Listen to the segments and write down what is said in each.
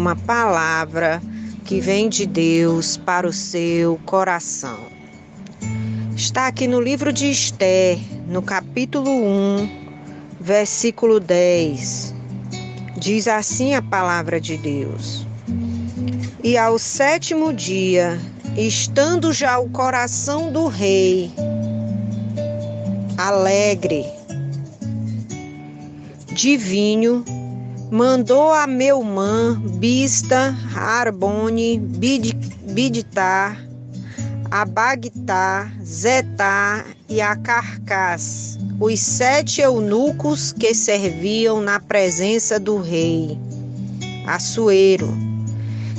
uma palavra que vem de Deus para o seu coração. Está aqui no livro de Esther, no capítulo 1, versículo 10. Diz assim a palavra de Deus: E ao 7º dia, estando já o coração do rei alegre de vinho, mandou a Meumã, Bizta, Arbone, Bidtar, a Bagtar, Zetar e a Carcás, os 7 eunucos que serviam na presença do rei Assuero,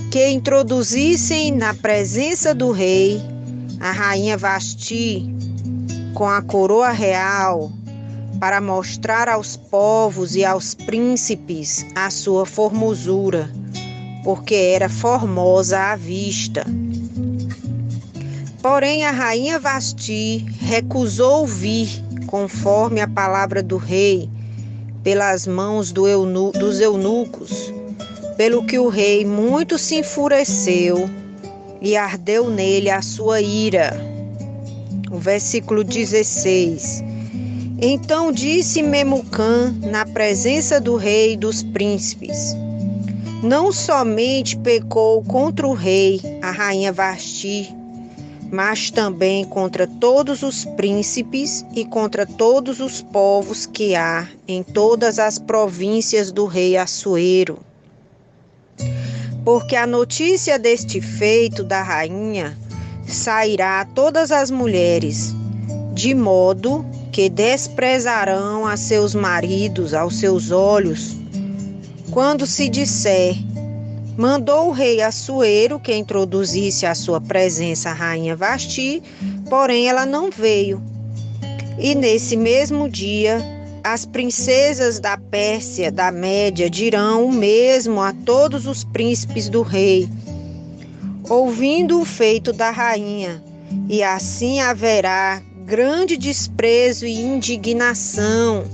que introduzissem na presença do rei a rainha Vasti com a coroa real, para mostrar aos povos e aos príncipes a sua formosura, porque era formosa à vista. Porém, a rainha Vasti recusou vir, conforme a palavra do rei, pelas mãos dos eunucos, pelo que o rei muito se enfureceu e ardeu nele a sua ira. O versículo 16. Então disse Memucã na presença do rei e dos príncipes: Não somente pecou contra o rei, a rainha Vasti, mas também contra todos os príncipes e contra todos os povos que há em todas as províncias do rei Assuero. Porque a notícia deste feito da rainha sairá a todas as mulheres, de modo que desprezarão a seus maridos aos seus olhos, quando se disser: mandou o rei Assuero que introduzisse à sua presença a rainha Vasti, porém ela não veio. E nesse mesmo dia, as princesas da Pérsia, da Média, dirão o mesmo a todos os príncipes do rei, ouvindo o feito da rainha, e assim haverá grande desprezo e indignação.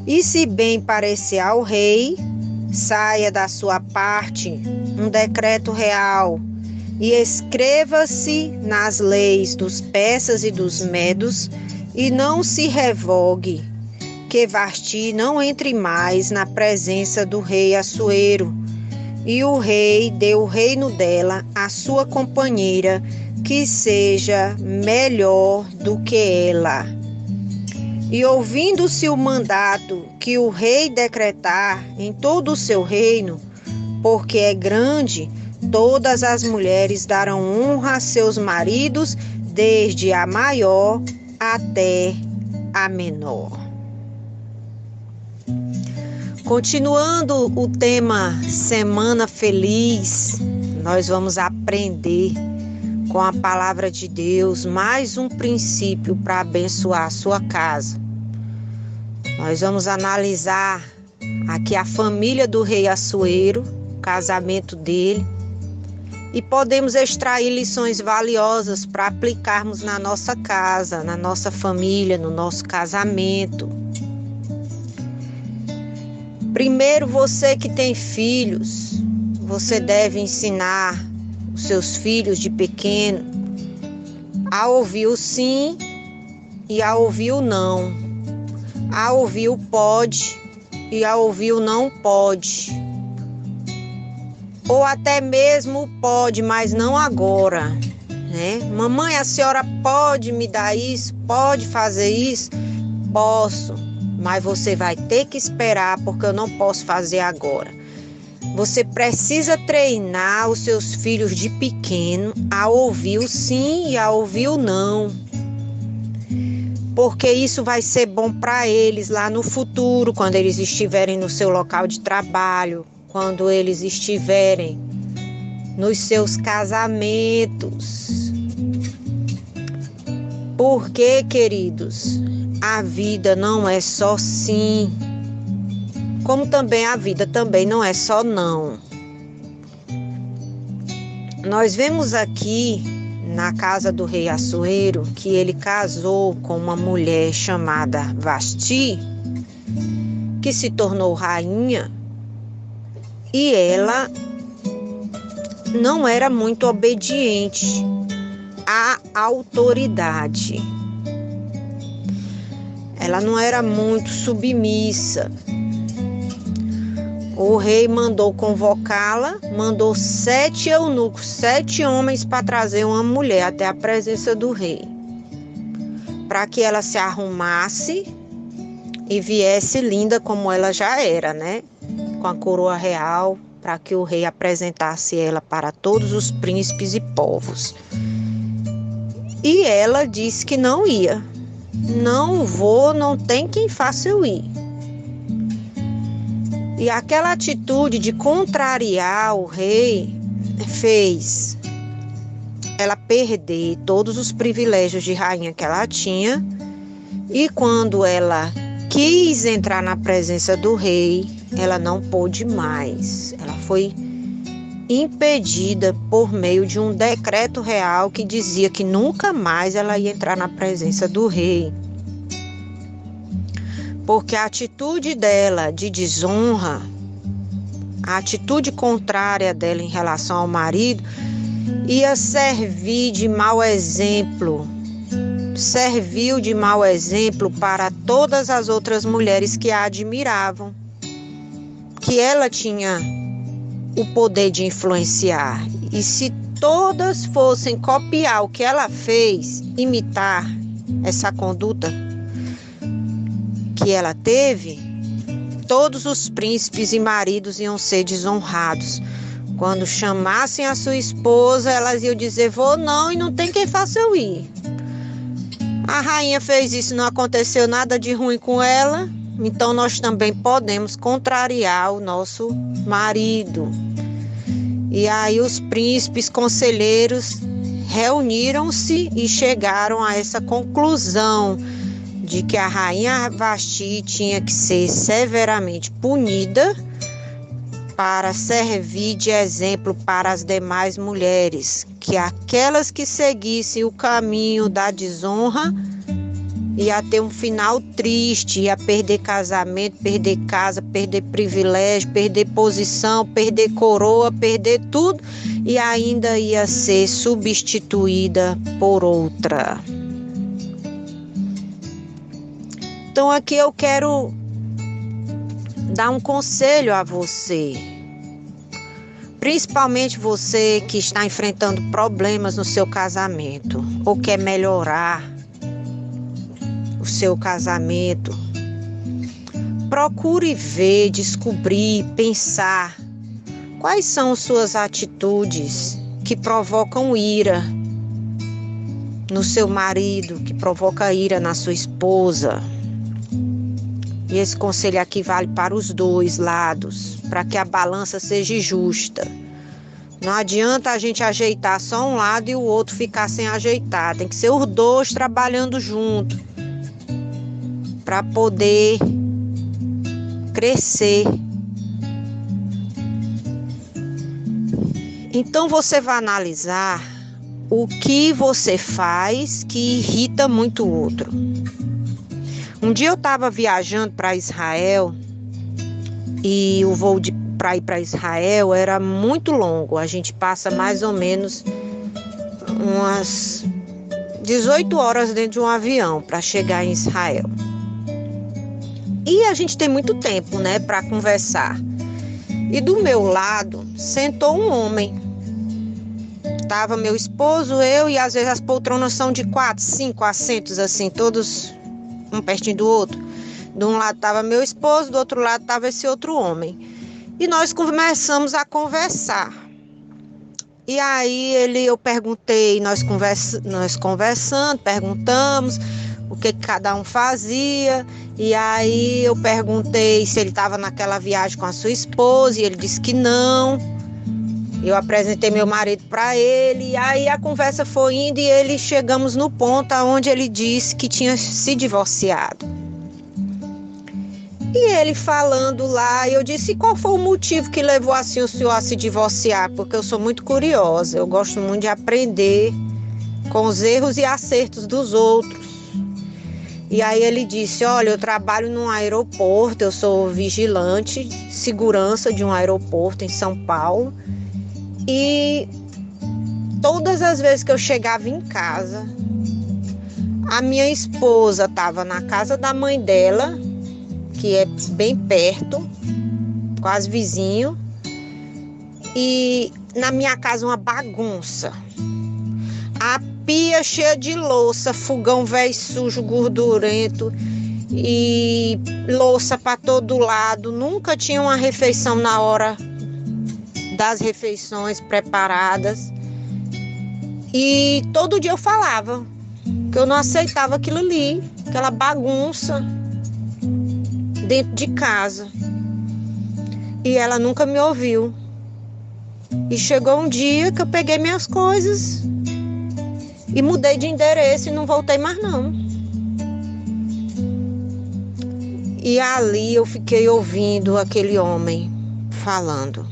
E se bem parecer ao rei, saia da sua parte um decreto real e escreva-se nas leis dos persas e dos medos, e não se revogue, que Vasti não entre mais na presença do rei Assuero, e o rei dê o reino dela à sua companheira, que seja melhor do que ela. E ouvindo-se o mandato que o rei decretar em todo o seu reino, porque é grande, todas as mulheres darão honra a seus maridos, desde a maior até a menor. Continuando o tema Semana Feliz, nós vamos aprender com a palavra de Deus mais um princípio para abençoar a sua casa. Nós vamos analisar aqui a família do rei Assuero, o casamento dele, e podemos extrair lições valiosas para aplicarmos na nossa casa, na nossa família, no nosso casamento. Primeiro, você que tem filhos, você deve ensinar os seus filhos de pequeno a ouvir o sim e a ouvir o não, a ouvir o pode e a ouvir o não pode, ou até mesmo o pode, mas não agora, né? Mamãe, a senhora pode me dar isso? Pode fazer isso? Posso, mas você vai ter que esperar, porque eu não posso fazer agora. Você precisa treinar os seus filhos de pequeno a ouvir o sim e a ouvir o não, porque isso vai ser bom para eles lá no futuro, quando eles estiverem no seu local de trabalho, quando eles estiverem nos seus casamentos. Porque, queridos, a vida não é só sim, como também a vida também não é só não. Nós vemos aqui na casa do rei Assuero que ele casou com uma mulher chamada Vasti, que se tornou rainha, e ela não era muito obediente à autoridade. Ela não era muito submissa. O rei mandou convocá-la, mandou 7 eunucos, 7 homens para trazer uma mulher até a presença do rei, para que ela se arrumasse e viesse linda como ela já era, né? Com a coroa real, para que o rei apresentasse ela para todos os príncipes e povos. E ela disse que não ia. Não vou, não tem quem faça eu ir. E aquela atitude de contrariar o rei fez ela perder todos os privilégios de rainha que ela tinha. E quando ela quis entrar na presença do rei, ela não pôde mais. Ela foi impedida por meio de um decreto real que dizia que nunca mais ela ia entrar na presença do rei. Porque a atitude dela de desonra, a atitude contrária dela em relação ao marido, ia servir de mau exemplo. Serviu de mau exemplo para todas as outras mulheres que a admiravam. Que ela tinha o poder de influenciar. E se todas fossem copiar o que ela fez, imitar essa conduta que ela teve, todos os príncipes e maridos iam ser desonrados. Quando chamassem a sua esposa, elas iam dizer: vou não, e não tem quem faça eu ir. A rainha fez isso, não aconteceu nada de ruim com ela, então nós também podemos contrariar o nosso marido. E aí os príncipes conselheiros reuniram-se e chegaram a essa conclusão de que a rainha Vasti tinha que ser severamente punida para servir de exemplo para as demais mulheres, que aquelas que seguissem o caminho da desonra ia ter um final triste, ia perder casamento, perder casa, perder privilégio, perder posição, perder coroa, perder tudo, e ainda ia ser substituída por outra. Então aqui eu quero dar um conselho a você, principalmente você que está enfrentando problemas no seu casamento ou quer melhorar o seu casamento. Procure ver, descobrir, pensar quais são suas atitudes que provocam ira no seu marido, que provoca ira na sua esposa. E esse conselho aqui vale para os dois lados, para que a balança seja justa. Não adianta a gente ajeitar só um lado e o outro ficar sem ajeitar. Tem que ser os dois trabalhando junto para poder crescer. Então você vai analisar o que você faz que irrita muito o outro. Um dia eu estava viajando para Israel e o voo para ir para Israel era muito longo. A gente passa mais ou menos umas 18 horas dentro de um avião para chegar em Israel. E a gente tem muito tempo, né, para conversar. E do meu lado sentou um homem. Tava meu esposo, eu, e às vezes as poltronas são de 4, 5 assentos assim, todos um pertinho do outro. De um lado estava meu esposo, do outro lado estava esse outro homem. E nós começamos a conversar. E aí eu perguntei, nós conversando, perguntamos o que cada um fazia. E aí eu perguntei se ele estava naquela viagem com a sua esposa, e ele disse que não. Eu apresentei meu marido para ele, e aí a conversa foi indo e chegamos no ponto onde ele disse que tinha se divorciado. E ele falando lá, eu disse: qual foi o motivo que levou assim o senhor a se divorciar? Porque eu sou muito curiosa, eu gosto muito de aprender com os erros e acertos dos outros. E aí ele disse: olha, eu trabalho num aeroporto, eu sou vigilante, segurança de um aeroporto em São Paulo. E todas as vezes que eu chegava em casa, a minha esposa estava na casa da mãe dela, que é bem perto, quase vizinho, e na minha casa uma bagunça. A pia cheia de louça, fogão velho sujo, gordurento e louça para todo lado. Nunca tinha uma refeição na hora das refeições preparadas. E todo dia eu falava que eu não aceitava aquilo ali, aquela bagunça dentro de casa. E ela nunca me ouviu. E chegou um dia que eu peguei minhas coisas e mudei de endereço e não voltei mais não. E ali eu fiquei ouvindo aquele homem falando.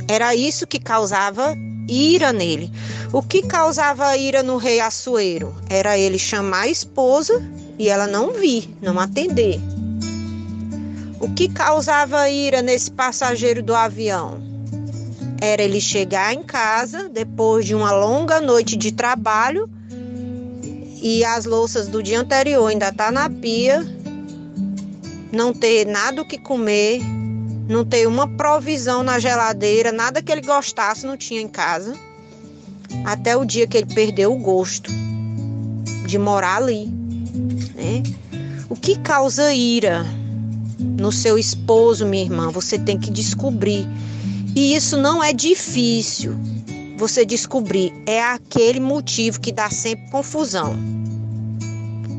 Era isso que causava ira nele. O que causava ira no rei Assuero era ele chamar a esposa e ela não vir, não atender. O que causava ira nesse passageiro do avião era ele chegar em casa depois de uma longa noite de trabalho e as louças do dia anterior ainda tá na pia, não ter nada o que comer, não ter uma provisão na geladeira, nada que ele gostasse não tinha em casa, até o dia que ele perdeu o gosto de morar ali, né? O que causa ira no seu esposo, minha irmã, você tem que descobrir. E isso não é difícil você descobrir. É aquele motivo que dá sempre confusão.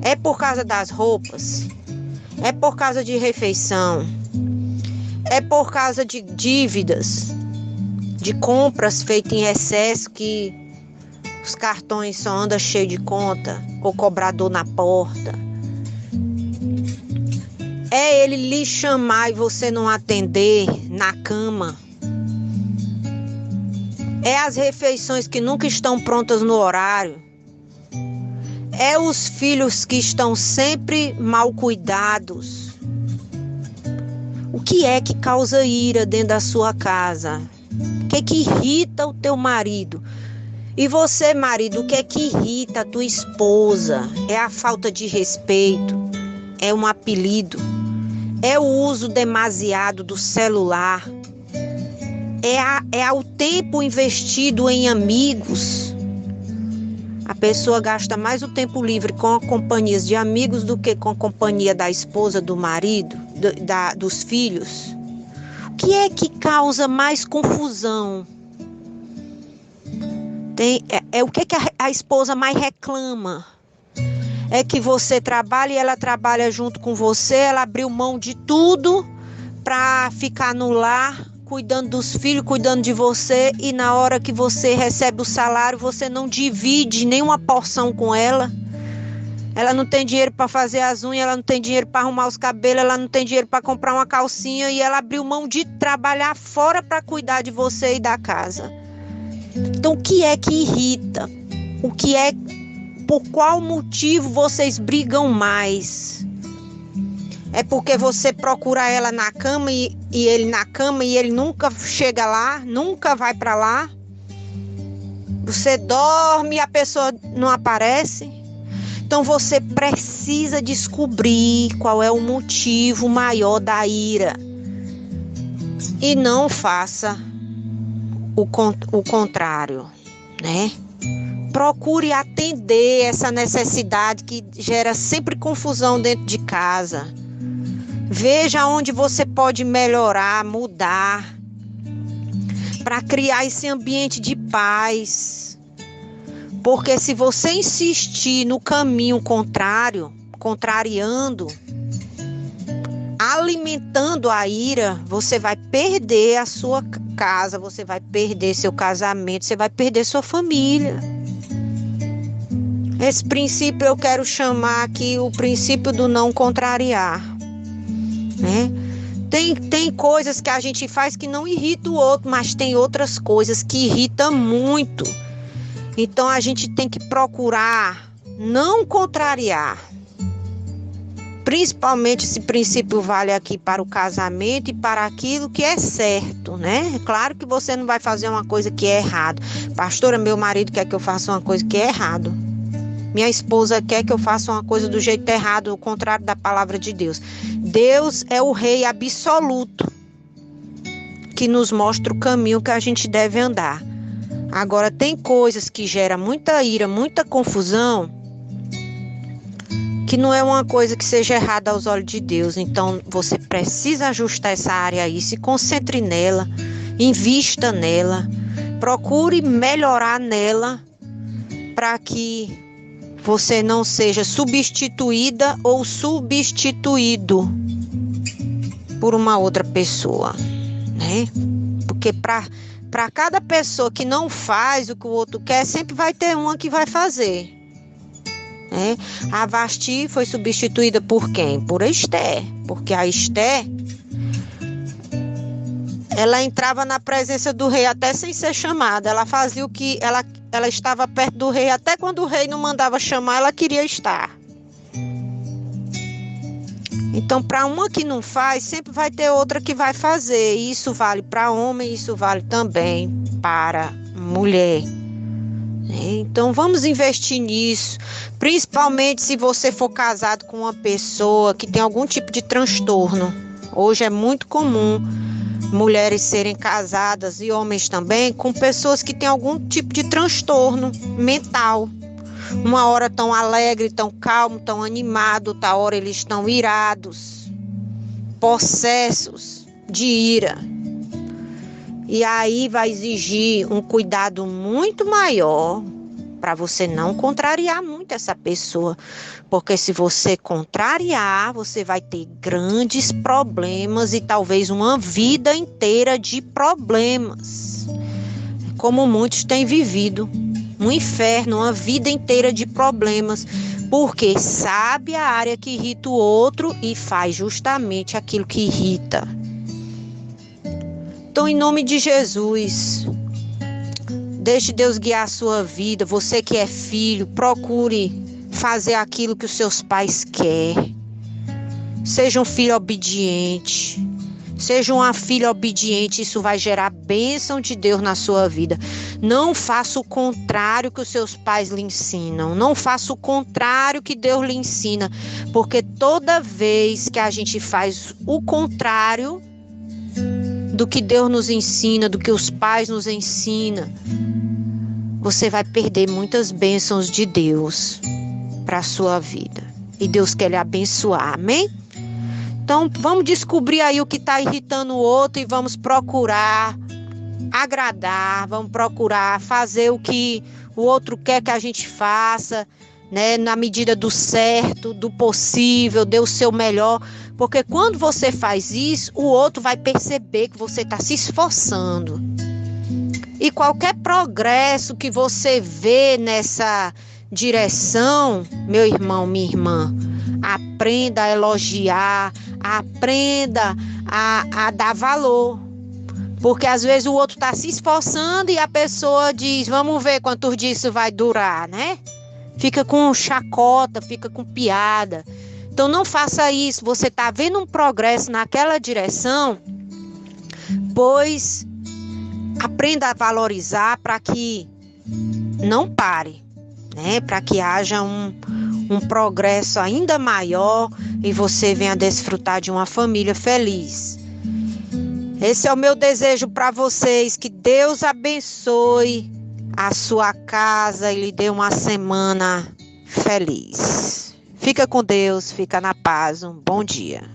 É por causa das roupas? É por causa de refeição? É por causa de dívidas? De compras feitas em excesso que os cartões só andam cheios de conta? Ou cobrador na porta? É ele lhe chamar e você não atender na cama? É as refeições que nunca estão prontas no horário? É os filhos que estão sempre mal cuidados? O que é que causa ira dentro da sua casa? O que é que irrita o teu marido? E você, marido, o que é que irrita a tua esposa? É a falta de respeito? É um apelido? É o uso demasiado do celular? É o tempo investido em amigos? A pessoa gasta mais o tempo livre com a companhia de amigos do que com a companhia da esposa, do marido, dos filhos. O que é que causa mais confusão? O que é que a esposa mais reclama? É que você trabalha e ela trabalha junto com você, ela abriu mão de tudo para ficar no lar, cuidando dos filhos, cuidando de você, e na hora que você recebe o salário, você não divide nenhuma porção com ela. Ela não tem dinheiro para fazer as unhas, ela não tem dinheiro para arrumar os cabelos, ela não tem dinheiro para comprar uma calcinha, e ela abriu mão de trabalhar fora para cuidar de você e da casa. Então, o que é que irrita? Por qual motivo vocês brigam mais? É porque você procura ela na cama e ele na cama e ele nunca chega lá, nunca vai para lá? Você dorme e a pessoa não aparece? Então você precisa descobrir qual é o motivo maior da ira. E não faça o contrário, né? Procure atender essa necessidade que gera sempre confusão dentro de casa. Veja onde você pode melhorar, mudar, para criar esse ambiente de paz. Porque se você insistir no caminho contrário, contrariando, alimentando a ira, você vai perder a sua casa, você vai perder seu casamento, você vai perder sua família. Esse princípio eu quero chamar aqui o princípio do não contrariar, né? Tem coisas que a gente faz que não irrita o outro, mas tem outras coisas que irritam muito. Então a gente tem que procurar não contrariar. Principalmente esse princípio vale aqui para o casamento e para aquilo que é certo, né? Claro que você não vai fazer uma coisa que é errado. Pastora, meu marido quer que eu faça uma coisa que é errado. Minha esposa quer que eu faça uma coisa do jeito errado, o contrário da palavra de Deus. Deus é o rei absoluto que nos mostra o caminho que a gente deve andar. Agora, tem coisas que geram muita ira, muita confusão, que não é uma coisa que seja errada aos olhos de Deus. Então, você precisa ajustar essa área aí, se concentre nela, invista nela, procure melhorar nela, para que você não seja substituída ou substituído por uma outra pessoa, né? Porque para cada pessoa que não faz o que o outro quer, sempre vai ter uma que vai fazer, né? A Vasti foi substituída por quem? Por Esther, porque a Esther, ela entrava na presença do rei até sem ser chamada. Ela fazia o que ela estava perto do rei, até quando o rei não mandava chamar, ela queria estar. Então, para uma que não faz, sempre vai ter outra que vai fazer. Isso vale para homem, isso vale também para mulher. Então, vamos investir nisso, principalmente se você for casado com uma pessoa que tem algum tipo de transtorno. Hoje é muito comum mulheres serem casadas e homens também com pessoas que têm algum tipo de transtorno mental. Uma hora tão alegre, tão calmo, tão animado, outra hora eles estão irados, possessos de ira. E aí vai exigir um cuidado muito maior para você não contrariar muito essa pessoa. Porque se você contrariar, você vai ter grandes problemas e talvez uma vida inteira de problemas. Como muitos têm vivido. Um inferno, uma vida inteira de problemas. Porque sabe a área que irrita o outro e faz justamente aquilo que irrita. Então, em nome de Jesus, deixe Deus guiar a sua vida. Você que é filho, procure fazer aquilo que os seus pais querem. Seja um filho obediente. Seja uma filha obediente. Isso vai gerar bênção de Deus na sua vida. Não faça o contrário que os seus pais lhe ensinam. Não faça o contrário que Deus lhe ensina. Porque toda vez que a gente faz o contrário do que Deus nos ensina, do que os pais nos ensinam, você vai perder muitas bênçãos de Deus para a sua vida. E Deus quer lhe abençoar, amém? Então, vamos descobrir aí o que está irritando o outro e vamos procurar agradar, vamos procurar fazer o que o outro quer que a gente faça, né? Na medida do certo, do possível, dê o seu melhor. Porque quando você faz isso, o outro vai perceber que você está se esforçando. E qualquer progresso que você vê nessa direção, meu irmão, minha irmã, aprenda a elogiar, aprenda a dar valor. Porque às vezes o outro está se esforçando e a pessoa diz, vamos ver quantos dias isso vai durar, né? Fica com chacota, fica com piada. Então não faça isso, você está vendo um progresso naquela direção, pois aprenda a valorizar para que não pare, né? Para que haja um progresso ainda maior e você venha desfrutar de uma família feliz. Esse é o meu desejo para vocês, que Deus abençoe a sua casa e lhe dê uma semana feliz. Fica com Deus, fica na paz, um bom dia.